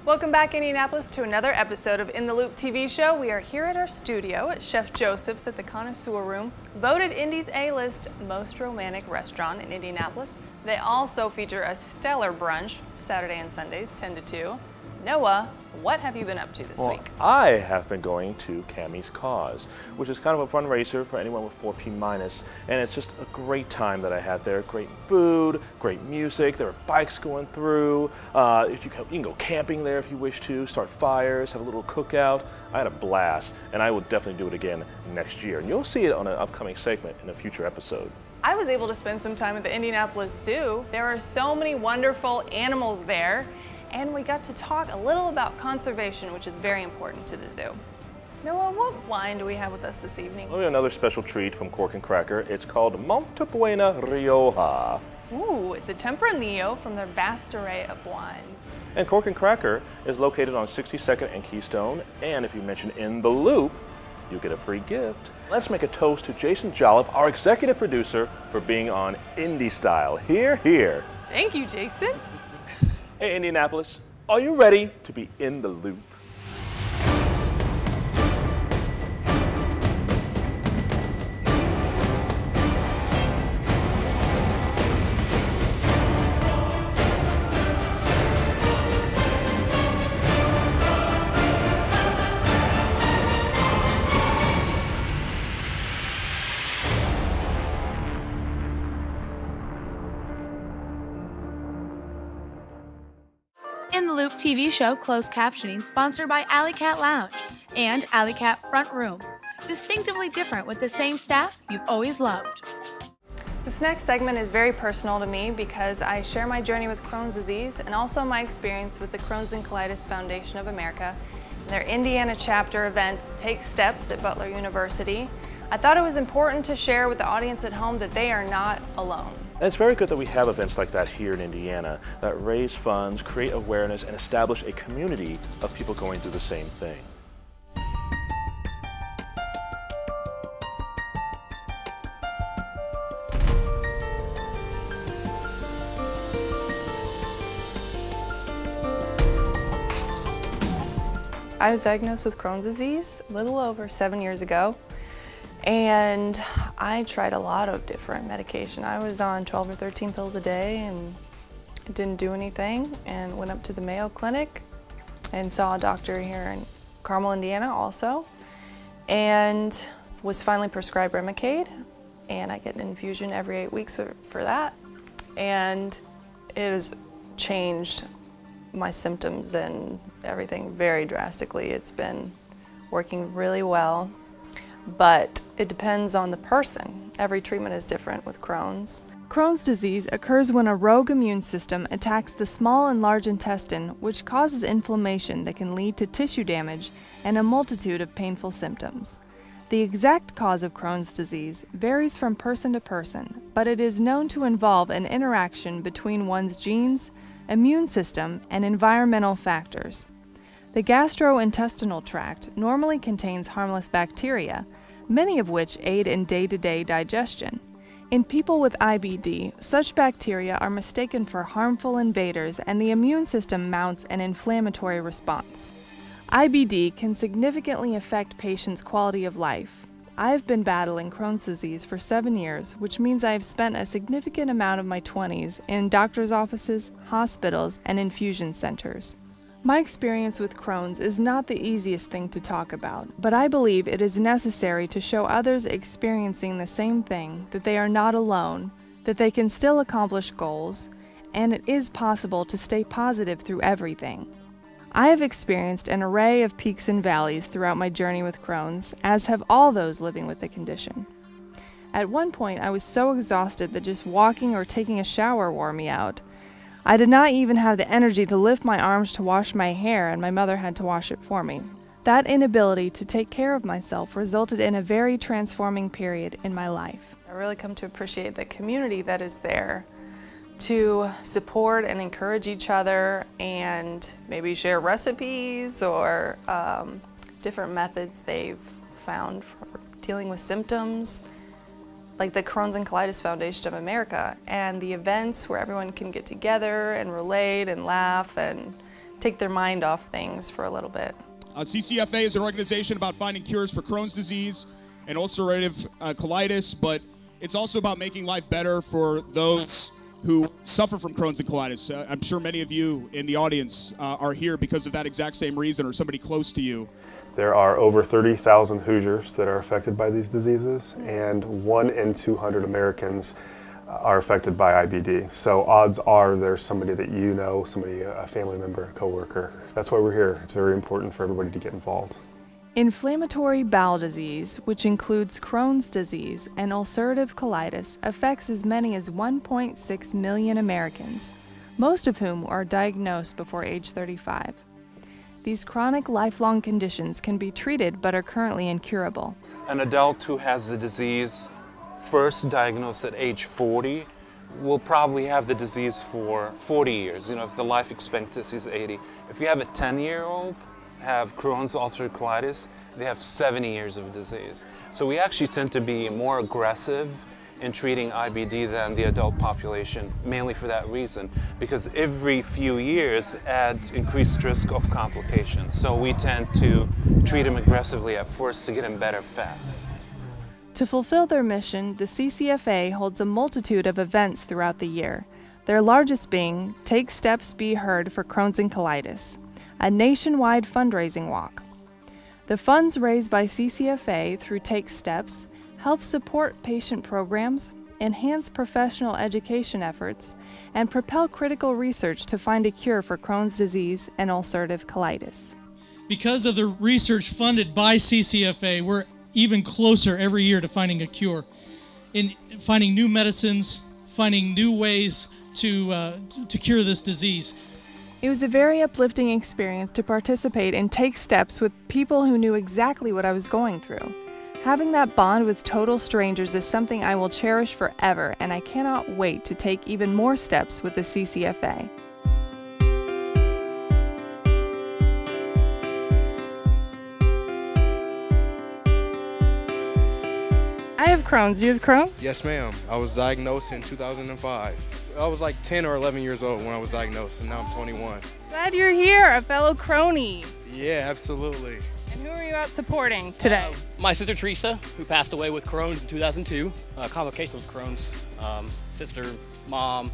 Welcome back, Indianapolis, to another episode of In the Loop TV show. We are here at our studio at Chef Joseph's at the Connoisseur Room, voted Indy's A-list most romantic restaurant in Indianapolis. They also feature a stellar brunch Saturday and Sundays, 10 to 2. Noah, what have you been up to this week? I have been going to Cammie's Cause, which is kind of a fundraiser for anyone with 4P minus, and it's just a great time that I had there. Great food, great music, there are bikes going through, you can go camping there if you wish to, start fires, have a little cookout. I had a blast, and I will definitely do it again next year, and you'll see it on an upcoming segment in a future episode. I was able to spend some time at the Indianapolis Zoo. There are so many wonderful animals there. And we got to talk a little about conservation, which is very important to the zoo. Noah, what wine do we have with us this evening? Well, we have another special treat from Cork and Cracker. It's called Monte Buena Rioja. Ooh, it's a Tempranillo from their vast array of wines. And Cork and Cracker is located on 62nd and Keystone. And if you mention In the Loop, you get a free gift. Let's make a toast to Jason Jolliffe, our executive producer, for being on Indie Style. Hear, hear. Thank you, Jason. Hey Indianapolis, are you ready to be in the loop? In the Loop TV show closed captioning sponsored by Alley Cat Lounge and Alley Cat Front Room. Distinctively different with the same staff you've always loved. This next segment is very personal to me because I share my journey with Crohn's disease and also my experience with the Crohn's and Colitis Foundation of America and their Indiana chapter event, Take Steps at Butler University. I thought it was important to share with the audience at home that they are not alone. And it's very good that we have events like that here in Indiana that raise funds, create awareness, and establish a community of people going through the same thing. I was diagnosed with Crohn's disease a little over 7 years ago. And I tried a lot of different medication. I was on 12 or 13 pills a day and it didn't do anything, and went up to the Mayo Clinic and saw a doctor here in Carmel, Indiana also, and was finally prescribed Remicade, and I get an infusion every 8 weeks for that. And it has changed my symptoms and everything very drastically. It's been working really well. But it depends on the person. Every treatment is different with Crohn's. Crohn's disease occurs when a rogue immune system attacks the small and large intestine, which causes inflammation that can lead to tissue damage and a multitude of painful symptoms. The exact cause of Crohn's disease varies from person to person, but it is known to involve an interaction between one's genes, immune system, and environmental factors. The gastrointestinal tract normally contains harmless bacteria, many of which aid in day-to-day digestion. In people with IBD, such bacteria are mistaken for harmful invaders and the immune system mounts an inflammatory response. IBD can significantly affect patients' quality of life. I have been battling Crohn's disease for 7 years, which means I have spent a significant amount of my 20s in doctors' offices, hospitals, and infusion centers. My experience with Crohn's is not the easiest thing to talk about, but I believe it is necessary to show others experiencing the same thing that they are not alone, that they can still accomplish goals, and it is possible to stay positive through everything. I have experienced an array of peaks and valleys throughout my journey with Crohn's, as have all those living with the condition. At one point, I was so exhausted that just walking or taking a shower wore me out. I did not even have the energy to lift my arms to wash my hair, and my mother had to wash it for me. That inability to take care of myself resulted in a very transforming period in my life. I really come to appreciate the community that is there to support and encourage each other and maybe share recipes or different methods they've found for dealing with symptoms, like the Crohn's and Colitis Foundation of America, and the events where everyone can get together and relate and laugh and take their mind off things for a little bit. CCFA is an organization about finding cures for Crohn's disease and ulcerative colitis, but it's also about making life better for those who suffer from Crohn's and colitis. I'm sure many of you in the audience are here because of that exact same reason, or somebody close to you. There are over 30,000 Hoosiers that are affected by these diseases, and 1 in 200 Americans are affected by IBD. So odds are there's somebody that you know, somebody, a family member, a coworker. That's why we're here. It's very important for everybody to get involved. Inflammatory bowel disease, which includes Crohn's disease and ulcerative colitis, affects as many as 1.6 million Americans, most of whom are diagnosed before age 35. These chronic lifelong conditions can be treated but are currently incurable. An adult who has the disease first diagnosed at age 40 will probably have the disease for 40 years, if the life expectancy is 80. If you have a 10-year-old have Crohn's ulcerative colitis, they have 70 years of disease. So we actually tend to be more aggressive in treating IBD than the adult population, mainly for that reason, because every few years adds increased risk of complications. So we tend to treat them aggressively at first to get them better fast. To fulfill their mission, the CCFA holds a multitude of events throughout the year, their largest being Take Steps Be Heard for Crohn's and Colitis, a nationwide fundraising walk. The funds raised by CCFA through Take Steps help support patient programs, enhance professional education efforts, and propel critical research to find a cure for Crohn's disease and ulcerative colitis. Because of the research funded by CCFA, we're even closer every year to finding a cure, in finding new medicines, finding new ways to cure this disease. It was a very uplifting experience to participate and take steps with people who knew exactly what I was going through. Having that bond with total strangers is something I will cherish forever, and I cannot wait to take even more steps with the CCFA. I have Crohn's. Do you have Crohn's? Yes, ma'am. I was diagnosed in 2005. I was like 10 or 11 years old when I was diagnosed, and now I'm 21. Glad you're here, a fellow Crony. Yeah, absolutely. And who are you out supporting today? My sister Teresa, who passed away with Crohn's in 2002. Complications with Crohn's. Sister, mom.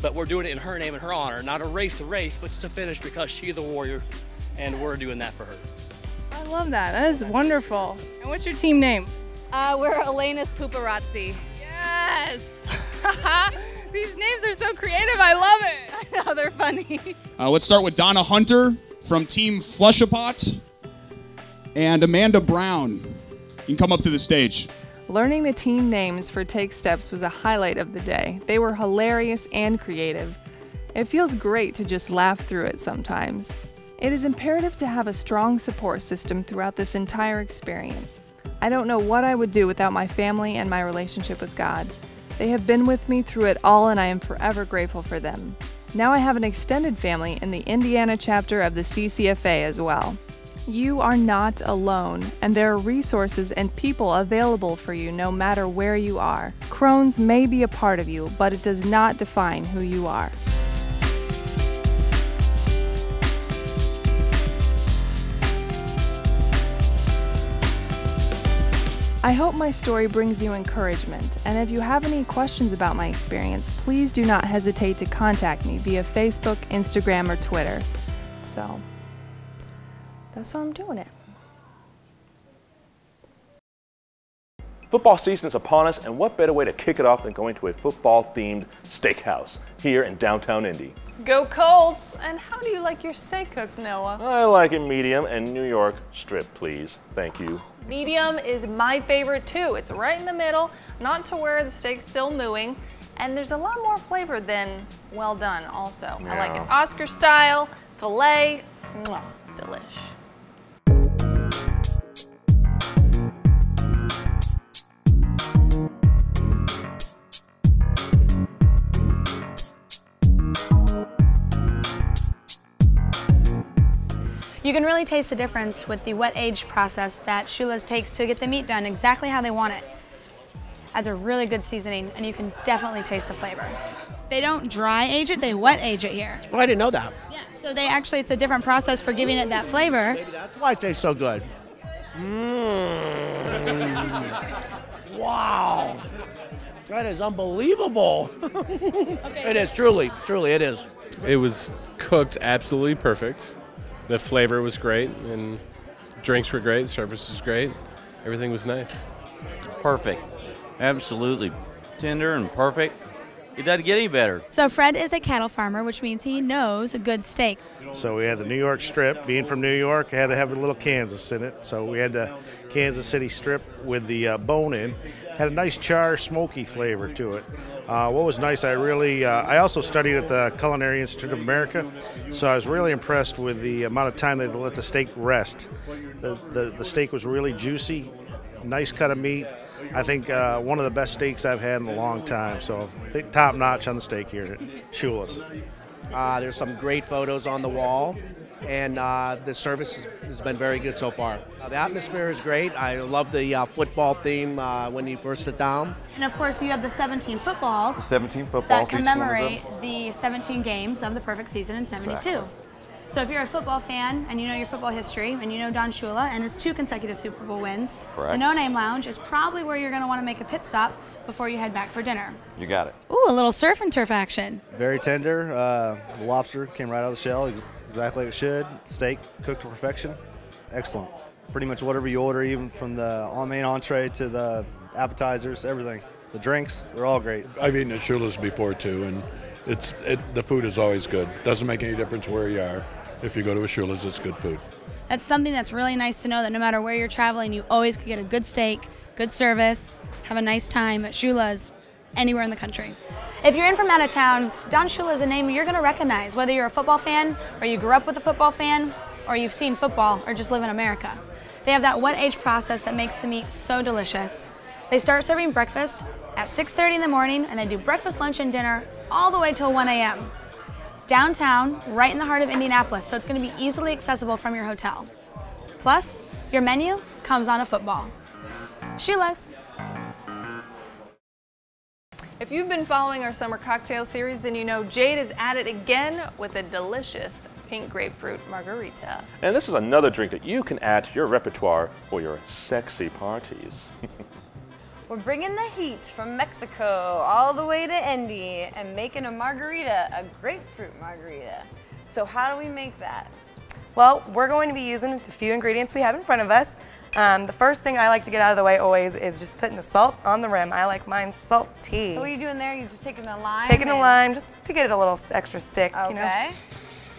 But we're doing it in her name and her honor. Not a race to race, but just to finish because she's a warrior, and we're doing that for her. I love that. That is wonderful. And what's your team name? We're Elena's Pooparazzi. Yes! These names are so creative. I love it. I know, they're funny. Let's start with Donna Hunter from Team Flushapot and Amanda Brown. You can come up to the stage. Learning the team names for Take Steps was a highlight of the day. They were hilarious and creative. It feels great to just laugh through it sometimes. It is imperative to have a strong support system throughout this entire experience. I don't know what I would do without my family and my relationship with God. They have been with me through it all, and I am forever grateful for them. Now I have an extended family in the Indiana chapter of the CCFA as well. You are not alone, and there are resources and people available for you no matter where you are. Crohn's may be a part of you, but it does not define who you are. I hope my story brings you encouragement, and if you have any questions about my experience, please do not hesitate to contact me via Facebook, Instagram, or Twitter. So, that's why I'm doing it. Football season is upon us, and what better way to kick it off than going to a football-themed steakhouse here in downtown Indy. Go Colts! And how do you like your steak cooked, Noah? I like it medium and New York strip, please. Thank you. Medium is my favorite too. It's right in the middle, not to where the steak's still mooing, and there's a lot more flavor than well done also. Yeah. I like it Oscar style, filet, mwah, delish. You can really taste the difference with the wet age process that Shyla's takes to get the meat done exactly how they want it. Adds a really good seasoning, and you can definitely taste the flavor. They don't dry age it, they wet age it here. Oh, I didn't know that. Yeah, so they actually, it's a different process for giving it that flavor. Maybe that's why it tastes so good. Wow. That is unbelievable. It is, truly, it is. It was cooked absolutely perfect. The flavor was great, and drinks were great, service was great. Everything was nice. Perfect. Absolutely. Tender and perfect. It doesn't get any better. So Fred is a cattle farmer, which means he knows a good steak. So we had the New York strip. Being from New York, I had to have a little Kansas in it. So we had the Kansas City strip with the bone in. Had a nice char, smoky flavor to it. What was nice, I also studied at the Culinary Institute of America, so I was really impressed with the amount of time they let the steak rest. The steak was really juicy, nice cut of meat. I think one of the best steaks I've had in a long time, so I think top notch on the steak here at Shyla's. There's some great photos on the wall, and the service has been very good so far. The atmosphere is great. I love the football theme when you first sit down. And of course, you have the 17 footballs. The 17 footballs. That commemorate the 17 games of the perfect season in 72. Exactly. So if you're a football fan and you know your football history and you know Don Shula and his 2 consecutive Super Bowl wins, Correct. the No Name Lounge is probably where you're going to want to make a pit stop before you head back for dinner. You got it. Ooh, a little surf and turf action. Very tender. Lobster came right out of the shell, exactly like it should. Steak cooked to perfection. Excellent. Pretty much whatever you order, even from the main entree to the appetizers, everything. The drinks, they're all great. I've eaten at Shula's before too, and the food is always good. Doesn't make any difference where you are. If you go to a Shula's, it's good food. That's something that's really nice to know, that no matter where you're traveling, you always can get a good steak, good service, have a nice time at Shula's anywhere in the country. If you're in from out of town, Don Shula is a name you're going to recognize, whether you're a football fan or you grew up with a football fan or you've seen football or just live in America. They have that wet age process that makes the meat so delicious. They start serving breakfast at 6:30 in the morning, and they do breakfast, lunch, and dinner all the way till 1 a.m. Downtown, right in the heart of Indianapolis, so it's going to be easily accessible from your hotel. Plus, your menu comes on a football. Sheila's. If you've been following our summer cocktail series, then you know Jade is at it again with a delicious pink grapefruit margarita. And this is another drink that you can add to your repertoire for your sexy parties. We're bringing the heat from Mexico all the way to Indy and making a margarita, a grapefruit margarita. So how do we make that? Well, we're going to be using the few ingredients we have in front of us. The first thing I like to get out of the way always is just putting the salt on the rim. I like mine salty. So what are you doing there? You're just taking the lime? Taking the lime just to get it a little extra stick, okay. You know.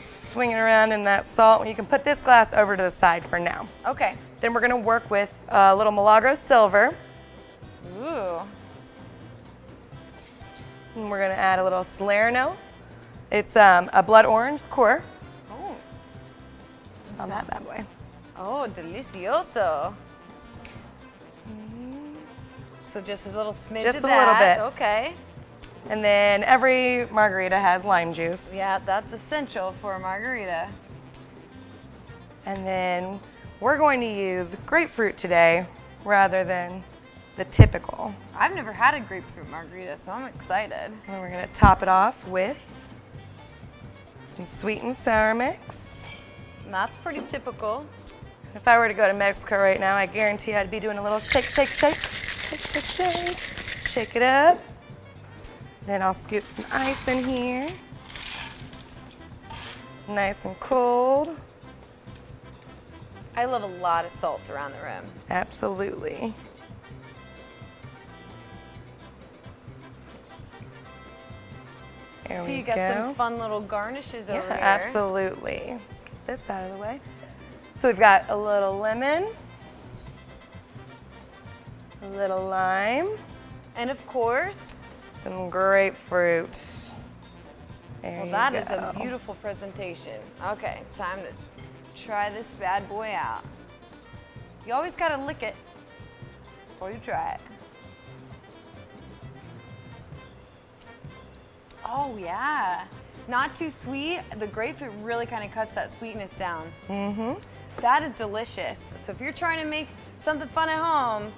Swing it around in that salt. You can put this glass over to the side for now. Okay. Then we're going to work with a little Milagro Silver. Ooh. And we're going to add a little Salerno. It's a blood orange core. Oh. On that bad boy. Oh, delicioso. So just a little smidge just of a that. little bit. Okay. And then every margarita has lime juice. Yeah, that's essential for a margarita. And then we're going to use grapefruit today rather than the typical. I've never had a grapefruit margarita, so I'm excited. And then we're going to top it off with some sweet and sour mix. And that's pretty typical. If I were to go to Mexico right now, I guarantee I'd be doing a little shake, shake, shake, shake, shake, shake. Shake it up. Then I'll scoop some ice in here. Nice and cold. I love a lot of salt around the rim. Absolutely. There so we you got go. some fun little garnishes over here. Absolutely. Let's get this out of the way. So we've got a little lemon, a little lime, and of course, some grapefruit. There well, that you is go. a beautiful presentation. Okay, time to try this bad boy out. You always gotta lick it before you try it. Oh yeah, not too sweet. The grapefruit really kind of cuts that sweetness down. Mm-hmm. That is delicious. So if you're trying to make something fun at home,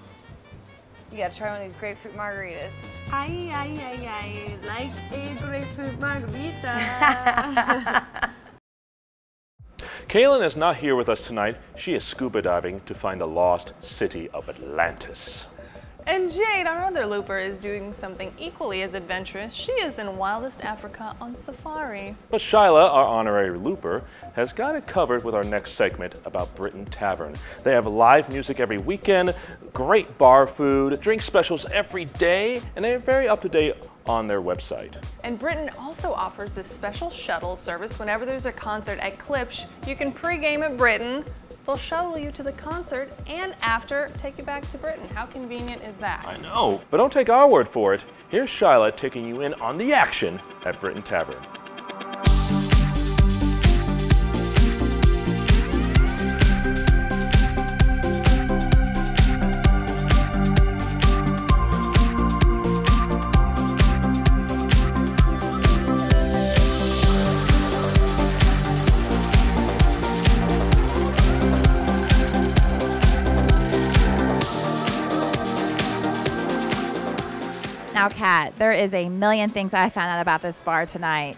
You gotta try one of these grapefruit margaritas. Ay, ay, ay, ay, like a grapefruit margarita. Kaylyn is not here with us tonight. She is scuba diving to find the lost city of Atlantis. And Jade, our other looper, is doing something equally as adventurous. She is in wildest Africa on safari. But Shyla, our honorary looper, has got it covered with our next segment about Britton Tavern. They have live music every weekend, great bar food, drink specials every day, and they are very up to date on their website. And Britton also offers this special shuttle service whenever there's a concert at Klipsch. You can pregame at Britton. They'll shuttle you to the concert and after take you back to Britton. How convenient is that? I know, but don't take our word for it. Here's Shyla taking you in on the action at Britton Tavern. Now, Kat, there is a million things I found out about this bar tonight.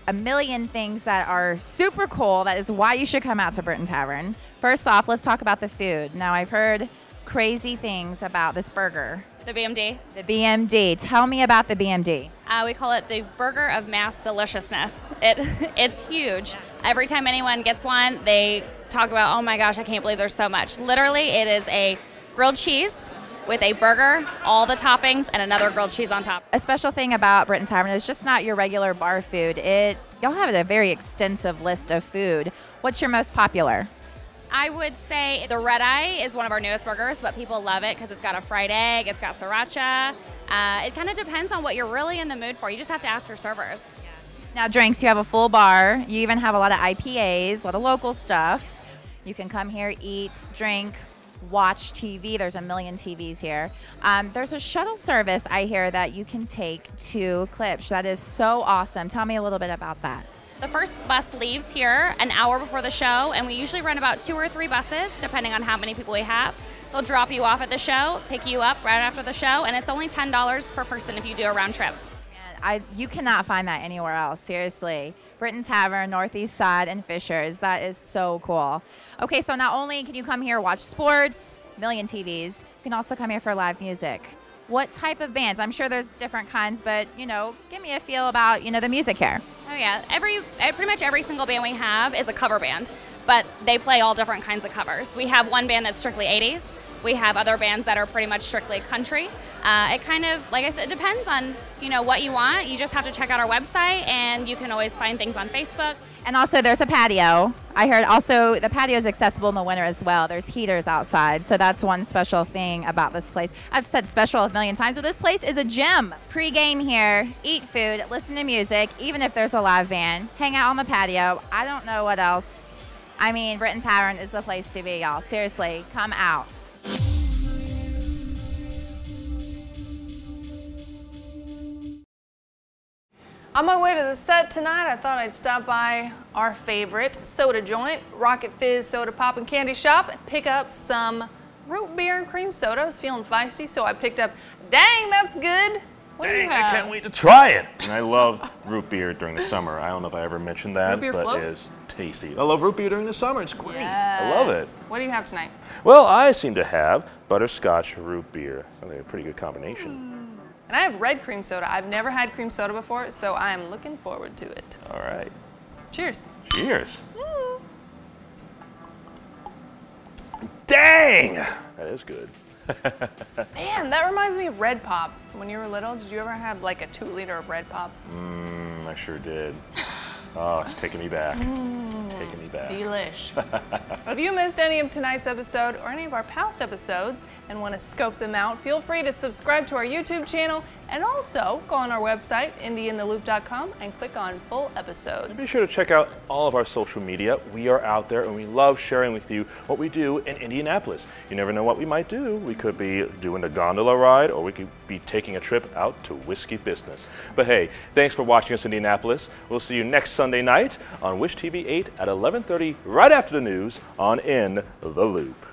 A million things that are super cool. That is why you should come out to Britton Tavern. First off, let's talk about the food. Now, I've heard crazy things about this burger. The BMD. The BMD. Tell me about the BMD. We call it the burger of mass deliciousness. It's huge. Every time anyone gets one, they talk about, oh my gosh, I can't believe there's so much. Literally, it is a grilled cheese with a burger, all the toppings, and another grilled cheese on top. A special thing about Britton Tavern is just not your regular bar food. Y'all have a very extensive list of food. What's your most popular? I would say the red eye is one of our newest burgers, but people love it because it's got a fried egg, it's got sriracha. It kind of depends on what you're really in the mood for. You just have to ask your servers. Now, drinks, you have a full bar. You even have a lot of IPAs, a lot of local stuff. You can come here, eat, drink, watch TV. There's a million TVs here. There's a shuttle service, I hear, that you can take to Klipsch. That is so awesome. Tell me a little bit about that. The first bus leaves here an hour before the show, and we usually run about 2 or 3 buses, depending on how many people we have. They'll drop you off at the show, pick you up right after the show, and it's only $10 per person if you do a round trip. You cannot find that anywhere else, seriously. Britton Tavern, Northeast Side, and Fishers. That is so cool. Okay, so not only can you come here watch sports, million TVs, you can also come here for live music. What type of bands? I'm sure there's different kinds, but, give me a feel about, the music here. Oh, yeah. Pretty much every single band we have is a cover band, but they play all different kinds of covers. We have one band that's strictly 80s. We have other bands that are pretty much strictly country. It kind of, like I said, it depends on, what you want. You just have to check out our website, and you can always find things on Facebook. And also, there's a patio. I heard also the patio is accessible in the winter as well. There's heaters outside, so that's one special thing about this place. I've said special a million times, but this place is a gym. Pre-game here, eat food, listen to music, even if there's a live band, hang out on the patio. I don't know what else. I mean, Britton Tavern is the place to be, y'all. Seriously, come out. On my way to the set tonight, I thought I'd stop by our favorite soda joint, Rocket Fizz Soda Pop and Candy Shop, and pick up some root beer and cream soda. I was feeling feisty, so I picked up, dang, that's good. What do you Dang, I have? can't wait to try it. And I love root beer during the summer. I don't know if I ever mentioned that, Root beer but float? it is tasty. I love root beer during the summer. It's great. Yes. I love it. What do you have tonight? Well, I seem to have butterscotch root beer. I think a pretty good combination. And I have red cream soda. I've never had cream soda before, so I am looking forward to it. All right. Cheers. Cheers. Dang! That is good. Man, that reminds me of Red Pop. When you were little, did you ever have like a 2-liter of Red Pop? I sure did. Oh, it's taking me back. Taking me back. Delish. If you missed any of tonight's episode or any of our past episodes and want to scope them out, feel free to subscribe to our YouTube channel and also go on our website, indieintheloop.com, and click on full episodes. And be sure to check out all of our social media. We are out there and we love sharing with you what we do in Indianapolis. You never know what we might do. We could be doing a gondola ride, or we could be taking a trip out to Whiskey Business. But hey, thanks for watching us in Indianapolis. We'll see you next Sunday night on Wish TV 8 at 11:30, right after the news on In the Loop.